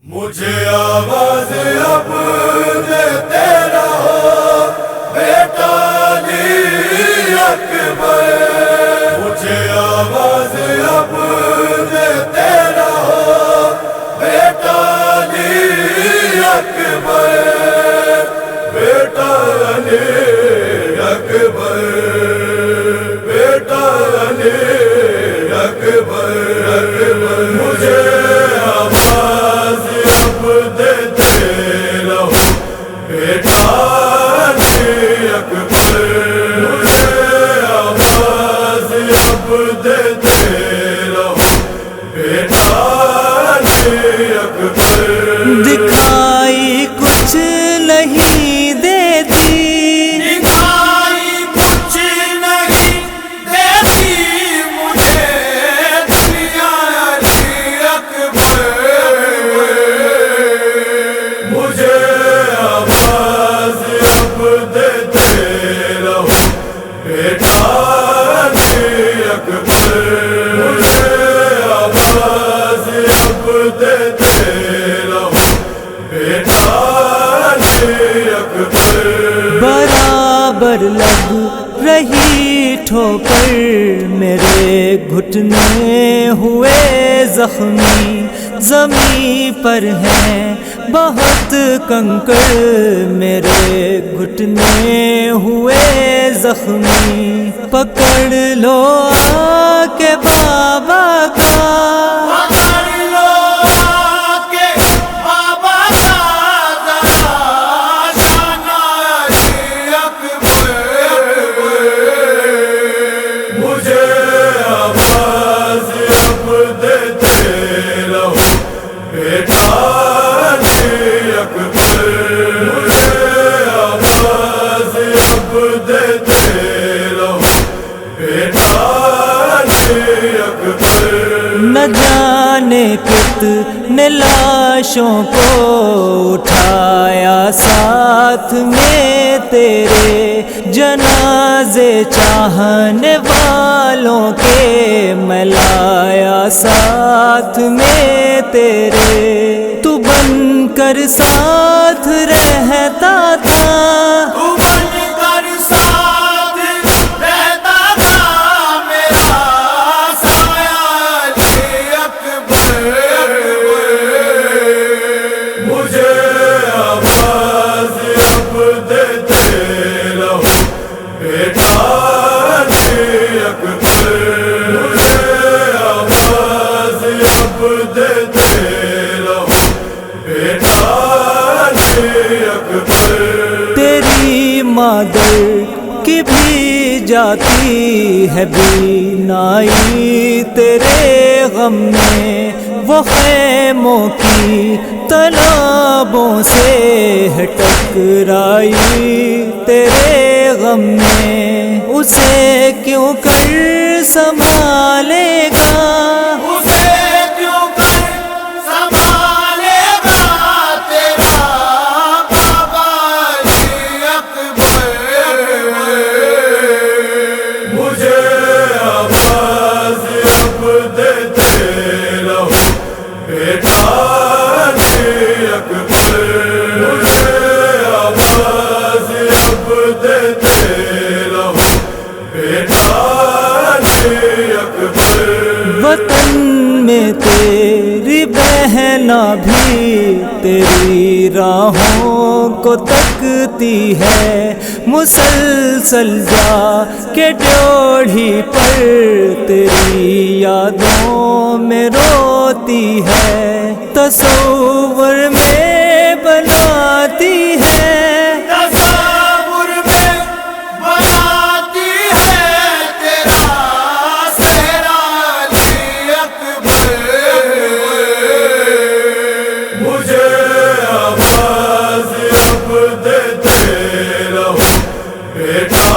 مجھے آواز اب دیتے رہو بیٹا علی اکبر، مجھے آواز اب دیتے رہو بیٹا علی اکبر، بیٹا علی اکبر، بیٹا علی اکبر، مجھے آواز اب دیتے رہو بیٹا علی اکبر، مجھے آواز اب دیتے رہو بیٹا علی اکبر۔ دکھائی کچھ نہیں دیتی، دکھائی کچھ نہیں دیتی مجھے دنیا علی اکبر، مجھے آواز اب دیتے رہو بیٹا علی اکبر، مجھے آواز اب دیتے رہو بیٹا علی اکبر۔ برابر لگ رہی ٹھوکر، میرے گھٹنے ہوئے زخمی، زمین پر ہیں بہت کنکر، میرے گھٹنے ہوئے زخمی، پکڑ لو آ کے بابا کا، پکڑ لو آکے بابا کا ذرا شان علی اکبر، مجھے آواز اب دیتے رہو بیٹا علی اکبر، مجھے آواز اب دیتے رہو بیٹا علی اکبر۔ نہ جانے کتنے لاشوں کو اٹھایا ساتھ میں تیرے، جنازے چاہنے والوں کے میں لایا ساتھ میں تیرے، تو بن کر ساتھ رہتا تھا، تو بن کر ساتھ رہتا تھا میرا سایہ علی اکبر، مجھے آواز اب دیتے رہو بیٹا علی اکبر، مجھے آواز اب دیتے رہو بیٹا علی اکبر۔ تیری مادر کی بھی جاتی ہے بینائی تیرے غم میں، وہ خیموں کی تالابوں سے ہے ٹکرائی تیرے غم میں، اسے کیوں کر سنبھالے گا، اسے کیوں کر سنبھالے گا تیرا بابا علی اکبر، مجھے آواز اب دیتے رہو بیٹا علی اکبر، مجھے آواز اب دیتے رہو بیٹا علی اکبر۔ وطن میں تیری بہنا بھی تیری راہوں کو تکتی ہے، مسلسل جا کے ڈیوڑھی پر تیری یادوں میں روتی ہے، تصور میں بناتی ہے، تصور میں بناتی ہے تیرا سہرا علی اکبر، مجھے آواز اب دیتے رہو بیٹا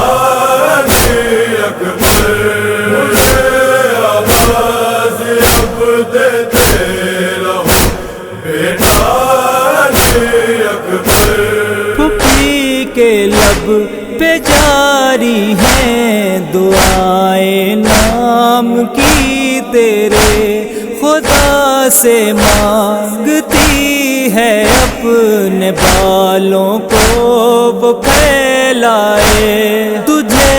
علی اکبر، مجھے آواز اب دیتے رہو بیٹا علی اکبر۔ پھوپھی کے لب پہ جاری ہیں دعائیں نام کی تیرے، خدا سے مانگتی ہے اپنے بالوں کو وہ پھیلائے، تجھے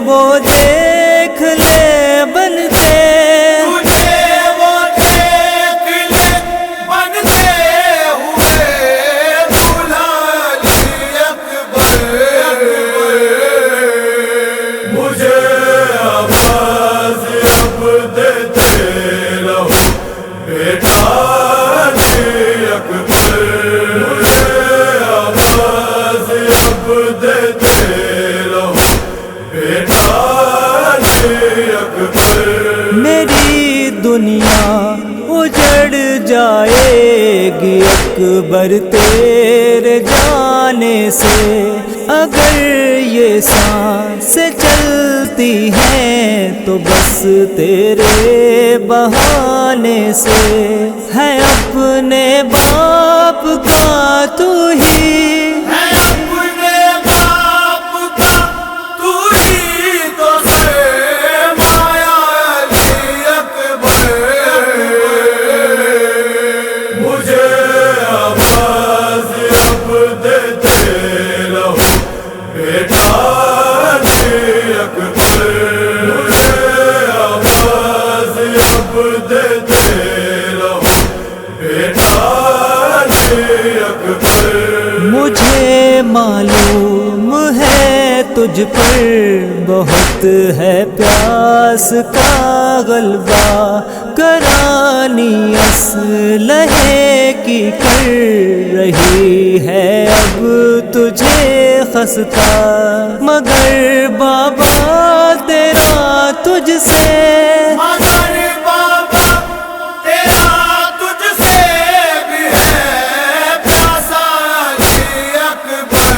وہ دیکھ لے بنتے، تجھے وہ دیکھ لے بنتے ہوئے دلہا علی اکبر، مجھے آواز اب دیتے رہو بیٹا علی اکبر، مجھے آواز اب دیتے رہو بیٹا علی اکبر۔ میری دنیا اجڑ جائے گی اکبر تیرے جانے سے، اگر یہ سانسیں چلتی ہیں تو بس تیرے بہانے سے، ہے اپنے باپ کا تو ہی، ہے اپنے باپ کا تو ہی تو سرمایہ علی اکبر، مجھے آواز اب دیتے رہو بیٹا علی اکبر، مجھے آواز اب دیتے رہو بیٹا علی اکبر۔ مجھے معلوم ہے تجھ پر بہت ہے پیاس کا غلبہ، کرانی اسلحے کی کر رہی ہے اب تجھے خستہ، مگر بابا تیرا تجھ سے، مگر بابا تیرا تجھ سے بھی ہے پیاسا علی اکبر،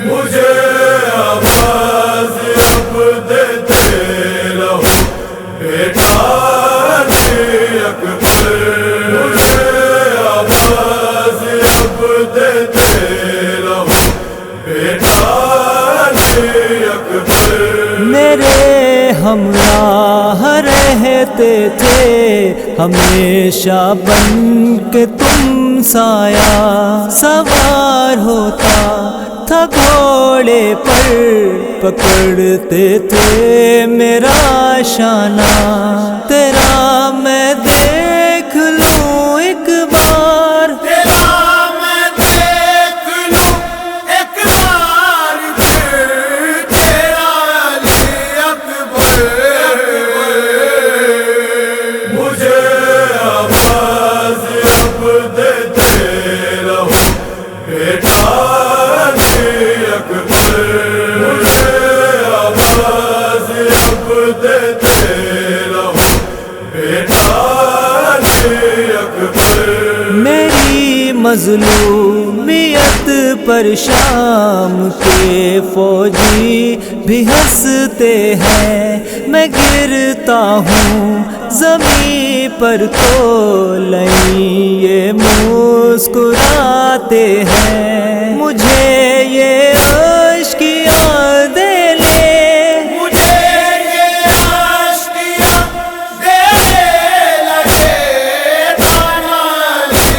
مجھے آواز اب دیتے رہو بیٹا علی اکبر، مجھے آواز اب دیتے رہو بیٹا علی اکبر۔ میرے ہمراہ رہتے تھے ہمیشہ بن کے تم سایہ، سوار ہوتا تھا گھوڑے پر پکڑتے تھے میرا شانہ، تیرا میں دیکھ لوں ایک بار، تیرا میں دیکھ لوں ایک بار پھر تیرا علی اکبر، مجھے آواز اب دیتے رہو بیٹا علی اکبر، مجھے آواز اب دیتے رہو بیٹا علی اکبر۔ میری مظلومیت پر شام کے فوجی بھی ہنستے ہیں، میں گرتا ہوں زمین پر تو لیں یہ مسکراتے ہیں، مجھے یہ اشکیاں دے لے، مجھے یہ آشکیاں دے لگے دانا علی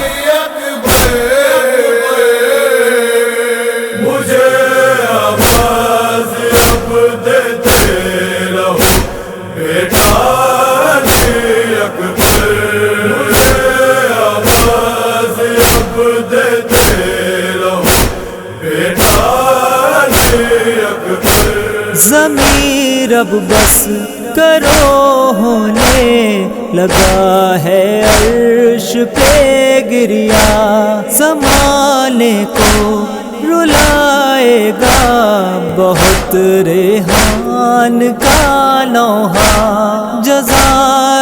اکبر، مجھے آواز اب دیتے رہو بیٹا علی اکبر، مجھے آواز اب دیتے رہو بیٹا علی اکبر۔ ضمیر اب بس کرو ہونے لگا ہے عرش پہ گریا، زمانے کو رلائے گا بہت ریحان کا نوحہ، جزا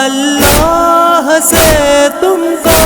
اللہ سے تم کو